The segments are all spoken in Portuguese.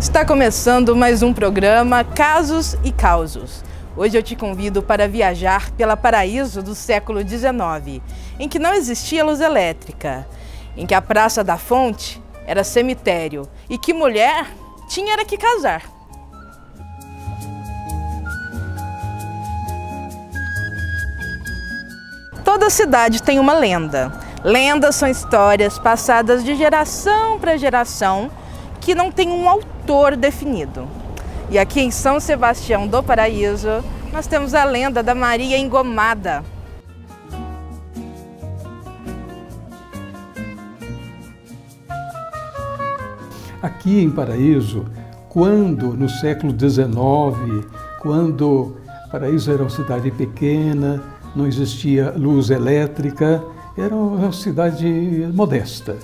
Está começando mais um programa Casos e Causos. Hoje eu te convido para viajar pela Paraíso do século XIX, em que não existia luz elétrica, em que a Praça da Fonte era cemitério e que mulher tinha era que casar. Toda cidade tem uma lenda. Lendas são histórias passadas de geração para geração que não tem um autor definido. E aqui em São Sebastião do Paraíso, nós temos a lenda da Maria Engomada. Aqui em Paraíso, quando no século XIX, quando Paraíso era uma cidade pequena, não existia luz elétrica, era uma cidade modesta.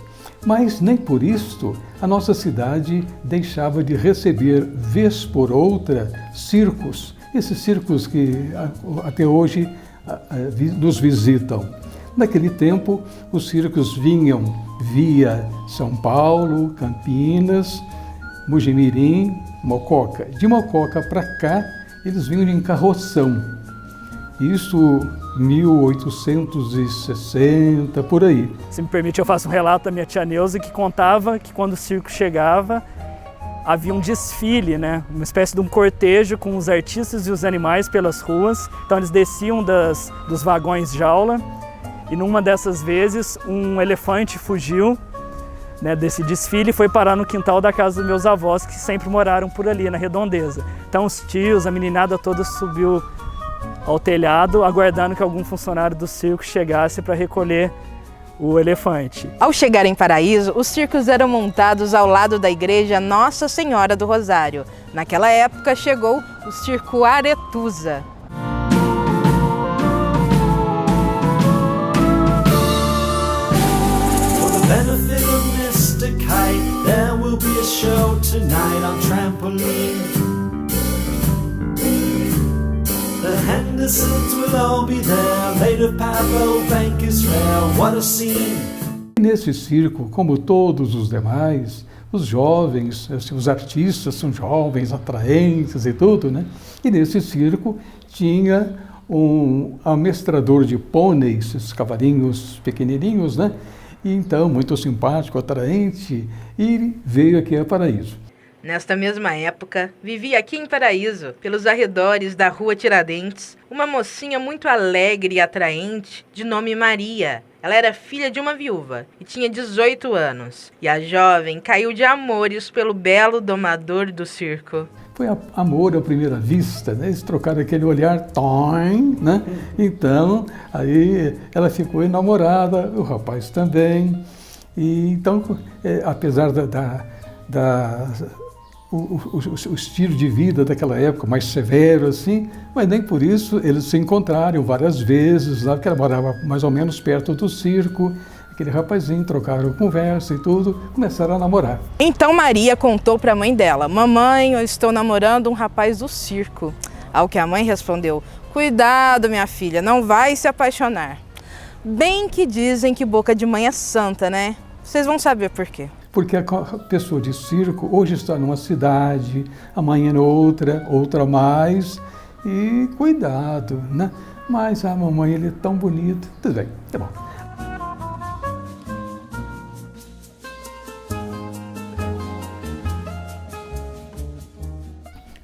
Mas nem por isso a nossa cidade deixava de receber, vez por outra, circos. Esses circos que até hoje nos visitam. Naquele tempo, os circos vinham via São Paulo, Campinas, Mojimirim, Mococa. De Mococa para cá, eles vinham em carroção. Isso 1860, por aí. Se me permite, eu faço um relato da minha tia Neuza, que contava que quando o circo chegava, havia um desfile, né? Uma espécie de um cortejo com os artistas e os animais pelas ruas. Então eles desciam dos vagões jaula e numa dessas vezes um elefante fugiu, né, desse desfile e foi parar no quintal da casa dos meus avós, que sempre moraram por ali, na redondeza. Então os tios, a meninada toda subiu ao telhado, aguardando que algum funcionário do circo chegasse para recolher o elefante. Ao chegar em Paraíso, os circos eram montados ao lado da igreja Nossa Senhora do Rosário. Naquela época chegou o circo Aretusa. For the benefit of Mr. Kite, there will be a show tonight on trampoline. The Hendersons will all be there, Lady Pablo Bank is fair, what a scene! Nesse circo, como todos os demais, os jovens, os artistas são jovens, atraentes e tudo, né? E nesse circo tinha um amestrador de pôneis, esses cavalinhos pequenininhos, né? E então, muito simpático, atraente, e veio aqui a Paraíso. Nesta mesma época, vivia aqui em Paraíso, pelos arredores da Rua Tiradentes, uma mocinha muito alegre e atraente, de nome Maria. Ela era filha de uma viúva e tinha 18 anos. E a jovem caiu de amores pelo belo domador do circo. Foi amor à primeira vista, né? Eles trocaram aquele olhar, toim, né? Então, aí ela ficou enamorada, o rapaz também. E então, apesar o estilo de vida daquela época mais severo assim, mas nem por isso eles se encontraram várias vezes, lá, porque ela morava mais ou menos perto do circo, aquele rapazinho, trocaram conversa e tudo, começaram a namorar. Então Maria contou para a mãe dela: mamãe, eu estou namorando um rapaz do circo. Ao que a mãe respondeu: cuidado, minha filha, não vai se apaixonar. Bem que dizem que boca de mãe é santa, né? Vocês vão saber por quê. Porque a pessoa de circo hoje está numa cidade, amanhã noutra, outra mais, e cuidado, né? Mas a mamãe, ele é tão bonito. Tudo bem, tá bom.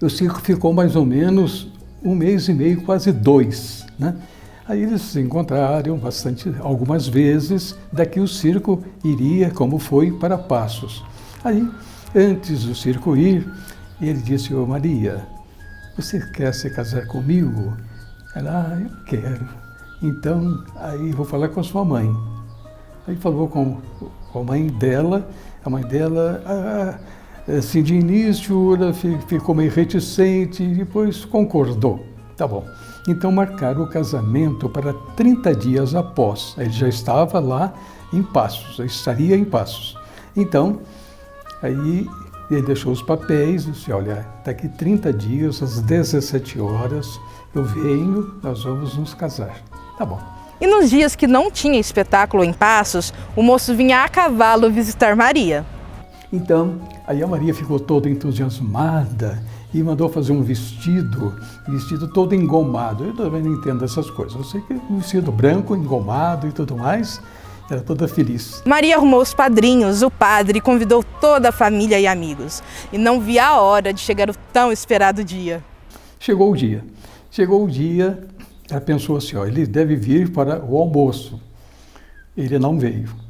O circo ficou mais ou menos 1 mês e meio, quase 2, né? Aí eles se encontraram algumas vezes, daqui o circo iria, como foi, para Passos. Aí, antes do circo ir, ele disse: ô Maria, você quer se casar comigo? Ela: eu quero. Então, aí vou falar com a sua mãe. Aí falou com a mãe dela, assim, de início, ela ficou meio reticente, e depois concordou. Tá bom. Então marcaram o casamento para 30 dias após. Ele já estava lá em Passos, estaria em Passos. Então, aí ele deixou os papéis e disse: olha, daqui 30 dias, às 17 horas, eu venho, nós vamos nos casar. Tá bom. E nos dias que não tinha espetáculo em Passos, o moço vinha a cavalo visitar Maria. Então, aí a Maria ficou toda entusiasmada e mandou fazer um vestido todo engomado. Eu também não entendo essas coisas. Eu sei que um vestido branco, engomado e tudo mais, era toda feliz. Maria arrumou os padrinhos, o padre convidou toda a família e amigos. E não via a hora de chegar o tão esperado dia. Chegou o dia, ela pensou assim, ó, ele deve vir para o almoço. Ele não veio.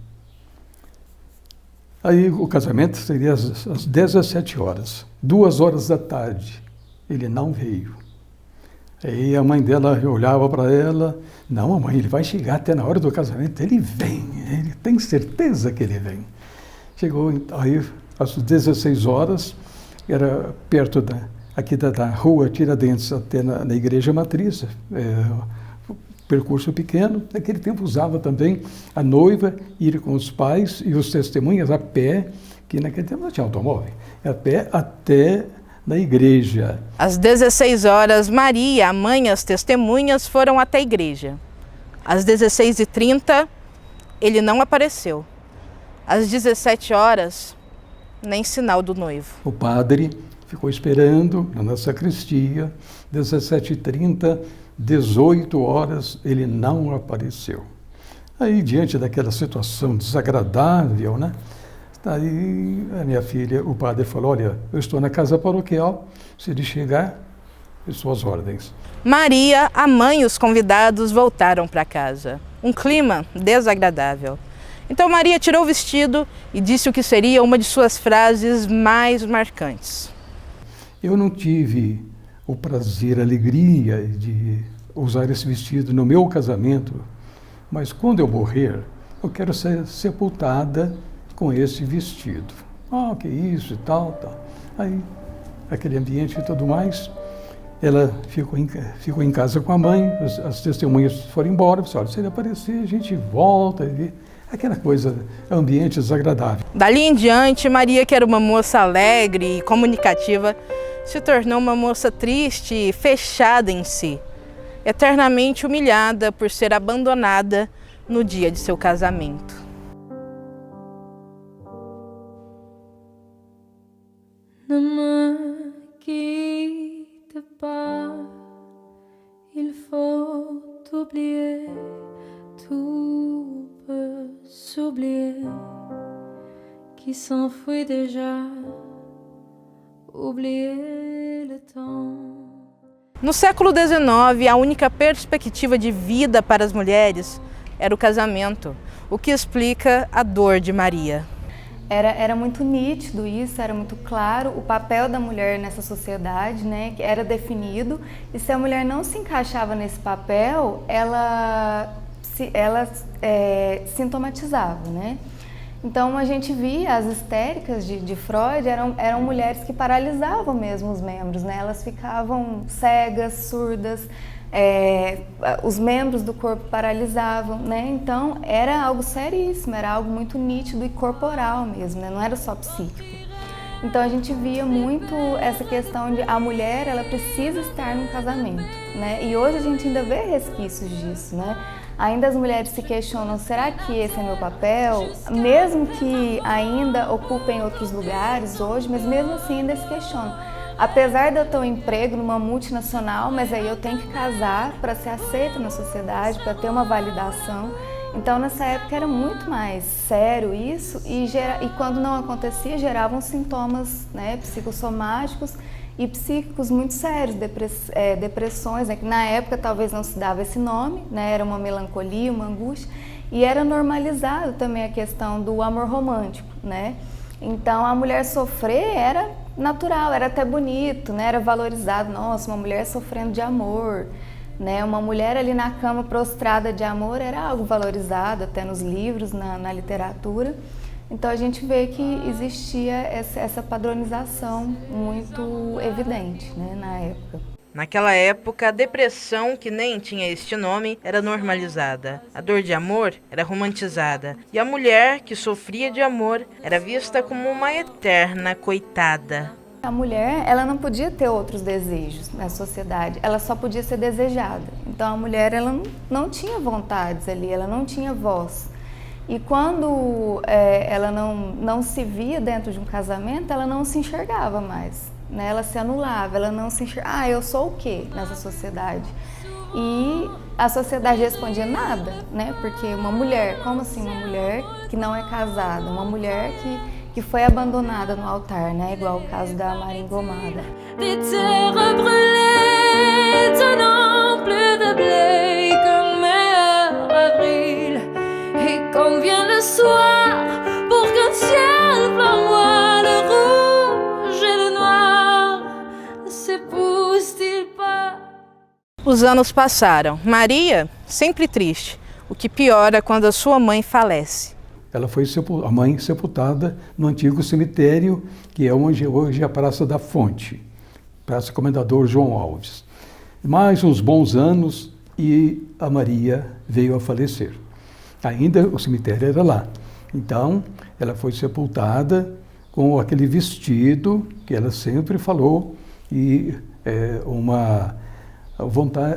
Aí o casamento seria às 17 horas, 2 horas da tarde. Ele não veio. Aí a mãe dela olhava para ela, não, mamãe, ele vai chegar até na hora do casamento, ele vem, ele tem certeza que ele vem. Chegou aí às 16 horas, era perto da rua Tiradentes até na igreja matriz, percurso pequeno. Naquele tempo usava também a noiva ir com os pais e os testemunhas a pé, que naquele tempo não tinha automóvel, a pé até na igreja. Às 16 horas, Maria, a mãe e as testemunhas foram até a igreja. Às 16h30, ele não apareceu. Às 17 horas, nem sinal do noivo. O padre ficou esperando na sacristia, 17h30, 18 horas, ele não apareceu. Aí, diante daquela situação desagradável, né? Aí, a minha filha, o padre falou, olha, eu estou na casa paroquial, se ele chegar, eu sou às ordens. Maria, a mãe e os convidados voltaram para casa. Um clima desagradável. Então Maria tirou o vestido e disse o que seria uma de suas frases mais marcantes. Eu não tive o prazer, a alegria de usar esse vestido no meu casamento, mas quando eu morrer, eu quero ser sepultada com esse vestido. Ah, que isso e tal. Aí, aquele ambiente e tudo mais, ela ficou em casa com a mãe, as testemunhas foram embora, disse, olha, se ele aparecer, a gente volta, aquela coisa, ambiente desagradável. Dali em diante, Maria, que era uma moça alegre e comunicativa, se tornou uma moça triste e fechada em si, eternamente humilhada por ser abandonada no dia de seu casamento. Ne me quitte pas, il faut oublier, tout peut s'oublier, qui s'enfuit déjà, oublier le temps. No século XIX, a única perspectiva de vida para as mulheres era o casamento, o que explica a dor de Maria. Era muito nítido isso, era muito claro o papel da mulher nessa sociedade, né, que era definido, e se a mulher não se encaixava nesse papel, ela sintomatizava, né? Então a gente via as histéricas de Freud, eram mulheres que paralisavam mesmo os membros, né? Elas ficavam cegas, surdas, os membros do corpo paralisavam, né? Então era algo seríssimo, era algo muito nítido e corporal mesmo, né? Não era só psíquico. Então a gente via muito essa questão de a mulher, ela precisa estar num casamento, né? E hoje a gente ainda vê resquícios disso, né? Ainda as mulheres se questionam, será que esse é meu papel? Mesmo que ainda ocupem outros lugares hoje, mas mesmo assim ainda se questionam. Apesar de eu ter um emprego numa multinacional, mas aí eu tenho que casar para ser aceita na sociedade, para ter uma validação. Então nessa época era muito mais sério isso e quando não acontecia geravam sintomas, né, psicossomáticos e psíquicos muito sérios, depressões, né, que na época talvez não se dava esse nome, né, era uma melancolia, uma angústia, e era normalizado também a questão do amor romântico, né? Então a mulher sofrer era natural, era até bonito, né, era valorizado, nossa, uma mulher sofrendo de amor, né, uma mulher ali na cama prostrada de amor era algo valorizado até nos livros, na literatura. Então a gente vê que existia essa padronização muito evidente, né, na época. Naquela época, a depressão, que nem tinha este nome, era normalizada. A dor de amor era romantizada. E a mulher que sofria de amor era vista como uma eterna coitada. A mulher, ela não podia ter outros desejos na sociedade, ela só podia ser desejada. Então a mulher, ela não tinha vontades ali, ela não tinha voz. E quando ela não se via dentro de um casamento, ela não se enxergava mais, né? Ela se anulava, ela não se enxergava. Eu sou o quê nessa sociedade? E a sociedade respondia nada, né? Porque uma mulher, como assim uma mulher que não é casada? Uma mulher que foi abandonada no altar, né? Igual o caso da Maria Engomada. Des terres brûlées, tenant plus de blé que mer avril. Et quand vient le soir, pour qu'un ciel flamboie, le rouge et le noir s'épousent-ils pas? Os anos passaram. Maria, sempre triste, o que piora quando a sua mãe falece. Ela foi a mãe sepultada no antigo cemitério, que é onde hoje é a Praça da Fonte, Praça Comendador João Alves. Mais uns bons anos e a Maria veio a falecer. Ainda o cemitério era lá. Então, ela foi sepultada com aquele vestido que ela sempre falou e uma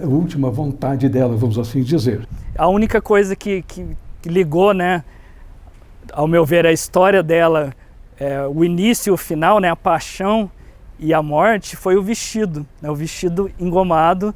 última vontade dela, vamos assim dizer. A única coisa que ligou, né, ao meu ver, a história dela, o início e o final, né, a paixão e a morte, foi o vestido, né, o vestido engomado,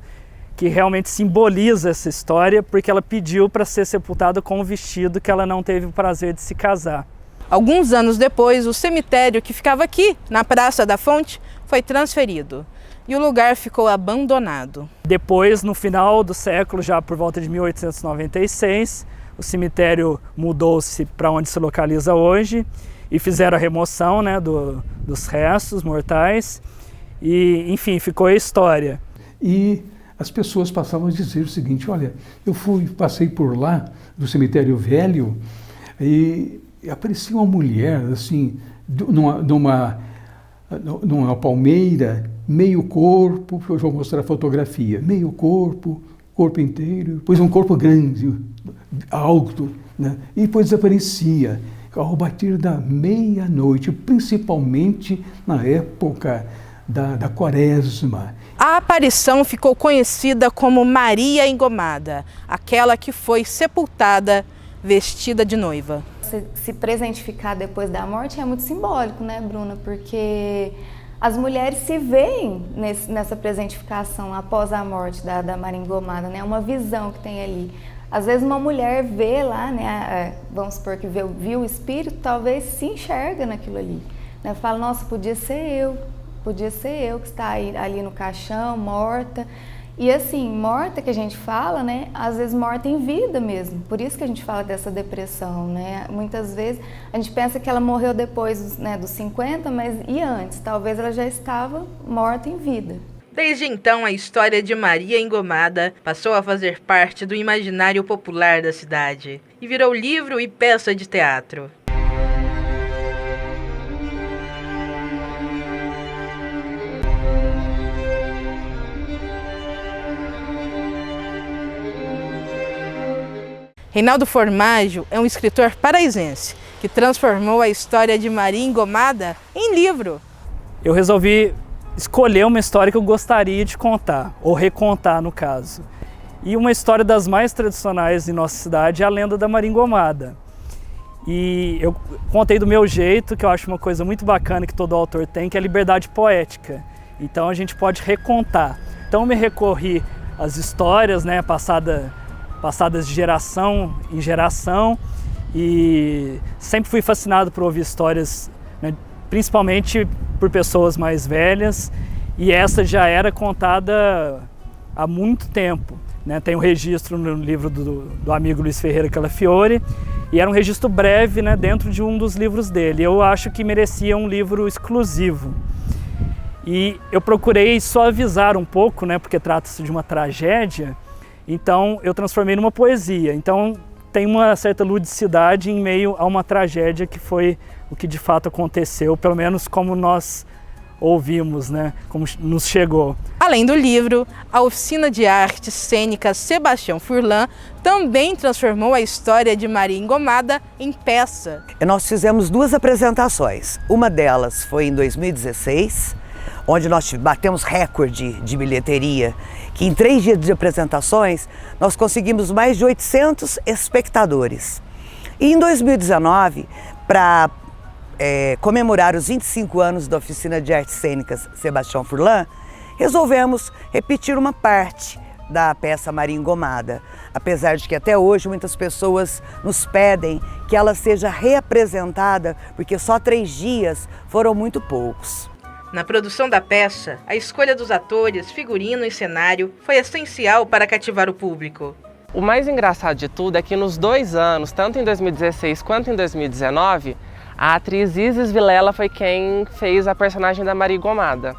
que realmente simboliza essa história, porque ela pediu para ser sepultada com o vestido que ela não teve o prazer de se casar. Alguns anos depois, o cemitério que ficava aqui, na Praça da Fonte, foi transferido e o lugar ficou abandonado. Depois, no final do século, já por volta de 1896, o cemitério mudou-se para onde se localiza hoje e fizeram a remoção, né, dos restos mortais e, enfim, ficou a história. E as pessoas passavam a dizer o seguinte: olha, eu passei por lá, do cemitério velho, e aparecia uma mulher, assim, numa palmeira, meio corpo, eu vou mostrar a fotografia, meio corpo, corpo inteiro, depois um corpo grande, alto, né? E depois desaparecia ao bater da meia-noite, principalmente na época da Quaresma. A aparição ficou conhecida como Maria Engomada, aquela que foi sepultada vestida de noiva. Se presentificar depois da morte é muito simbólico, né, Bruna? Porque as mulheres se veem nessa presentificação após a morte da Maria Engomada, né? Uma visão que tem ali. Às vezes uma mulher vê lá, né? Vamos supor que viu o espírito, talvez se enxerga naquilo ali, né? Fala, nossa, podia ser eu que está ali no caixão, morta. E assim, morta que a gente fala, né, às vezes morta em vida mesmo. Por isso que a gente fala dessa depressão, né? Muitas vezes a gente pensa que ela morreu depois, né, dos 50, mas e antes? Talvez ela já estava morta em vida. Desde então, a história de Maria Engomada passou a fazer parte do imaginário popular da cidade e virou livro e peça de teatro. Reinaldo Formaggio é um escritor paraisense que transformou a história de Maria Engomada em livro. Eu resolvi escolher uma história que eu gostaria de contar, ou recontar no caso. E uma história das mais tradicionais em nossa cidade é a lenda da Maria Engomada. E eu contei do meu jeito, que eu acho uma coisa muito bacana que todo autor tem, que é a liberdade poética. Então a gente pode recontar. Então eu me recorri às histórias, né, passadas de geração em geração, e sempre fui fascinado por ouvir histórias, né, principalmente por pessoas mais velhas, e essa já era contada há muito tempo, né? Tem um registro no livro do amigo Luiz Ferreira Calafiore, e era um registro breve, né, dentro de um dos livros dele. Eu acho que merecia um livro exclusivo. E eu procurei suavizar um pouco, né, porque trata-se de uma tragédia, então eu transformei numa poesia. Então tem uma certa ludicidade em meio a uma tragédia que foi o que de fato aconteceu, pelo menos como nós ouvimos, né, como nos chegou. Além do livro, a Oficina de Artes Cênicas Sebastião Furlan também transformou a história de Maria Engomada em peça. Nós fizemos 2 apresentações. Uma delas foi em 2016, onde nós batemos recorde de bilheteria, que em 3 dias de apresentações nós conseguimos mais de 800 espectadores. E em 2019, para comemorar os 25 anos da Oficina de Artes Cênicas Sebastião Furlan, resolvemos repetir uma parte da peça Maria Engomada, apesar de que até hoje muitas pessoas nos pedem que ela seja reapresentada, porque só 3 dias foram muito poucos. Na produção da peça, a escolha dos atores, figurino e cenário foi essencial para cativar o público. O mais engraçado de tudo é que nos 2 anos, tanto em 2016 quanto em 2019, a atriz Isis Vilela foi quem fez a personagem da Maria Engomada.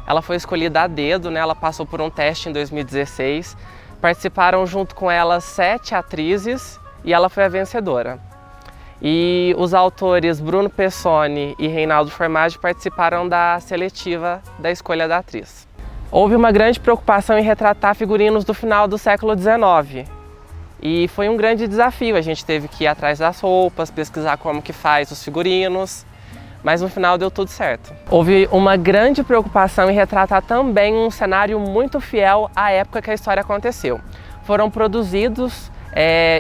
Ela foi escolhida a dedo, né? Ela passou por um teste em 2016, participaram junto com ela 7 atrizes e ela foi a vencedora. E os autores Bruno Pessoni e Reinaldo Formaggi participaram da seletiva da escolha da atriz. Houve uma grande preocupação em retratar figurinos do final do século XIX. E foi um grande desafio, a gente teve que ir atrás das roupas, pesquisar como que faz os figurinos, mas no final deu tudo certo. Houve uma grande preocupação em retratar também um cenário muito fiel à época que a história aconteceu. Foram produzidos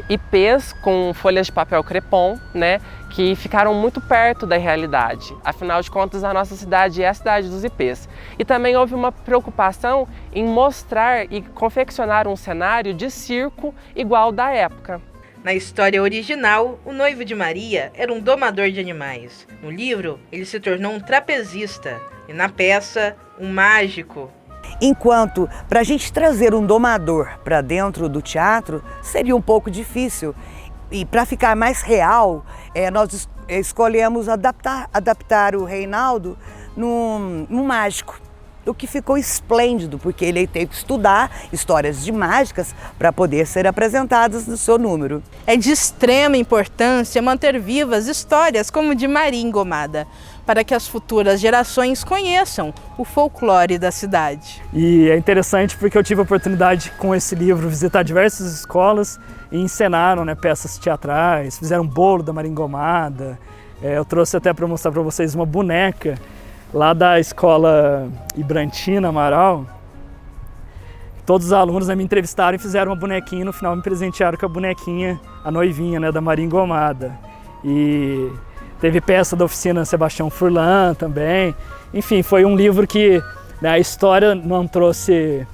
IPs com folhas de papel crepom, né, que ficaram muito perto da realidade. Afinal de contas, a nossa cidade é a cidade dos IPs. E também houve uma preocupação em mostrar e confeccionar um cenário de circo igual da época. Na história original, o noivo de Maria era um domador de animais. No livro, ele se tornou um trapezista e na peça, um mágico. Enquanto para a gente trazer um domador para dentro do teatro seria um pouco difícil. E para ficar mais real, nós escolhemos adaptar o Reinaldo num mágico. O que ficou esplêndido, porque ele teve que estudar histórias de mágicas para poder ser apresentadas no seu número. É de extrema importância manter vivas histórias como de Maria Engomada, para que as futuras gerações conheçam o folclore da cidade. E é interessante porque eu tive a oportunidade com esse livro visitar diversas escolas e encenaram, né, peças teatrais, fizeram um bolo da Maria Engomada. Eu trouxe até para mostrar para vocês uma boneca lá da escola Ibrantina Amaral. Todos os alunos me entrevistaram e fizeram uma bonequinha e no final me presentearam com a bonequinha, a noivinha, né, da Maria Engomada. E teve peça da Oficina Sebastião Furlan também. Enfim, foi um livro que, né, a história não trouxe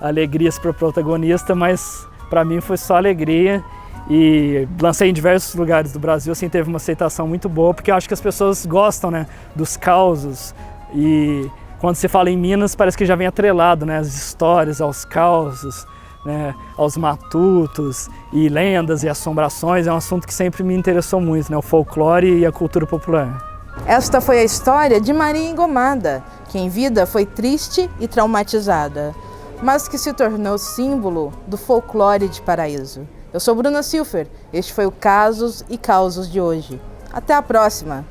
alegrias para o protagonista, mas para mim foi só alegria. E lancei em diversos lugares do Brasil, assim, teve uma aceitação muito boa, porque eu acho que as pessoas gostam, né, dos causos. E quando se fala em Minas, parece que já vem atrelado, né, as histórias aos causos, né, aos matutos e lendas e assombrações. É um assunto que sempre me interessou muito, né, o folclore e a cultura popular. Esta foi a história de Maria Engomada, que em vida foi triste e traumatizada, mas que se tornou símbolo do folclore de Paraíso. Eu sou Bruna Silfer, este foi o Casos e Causos de hoje. Até a próxima!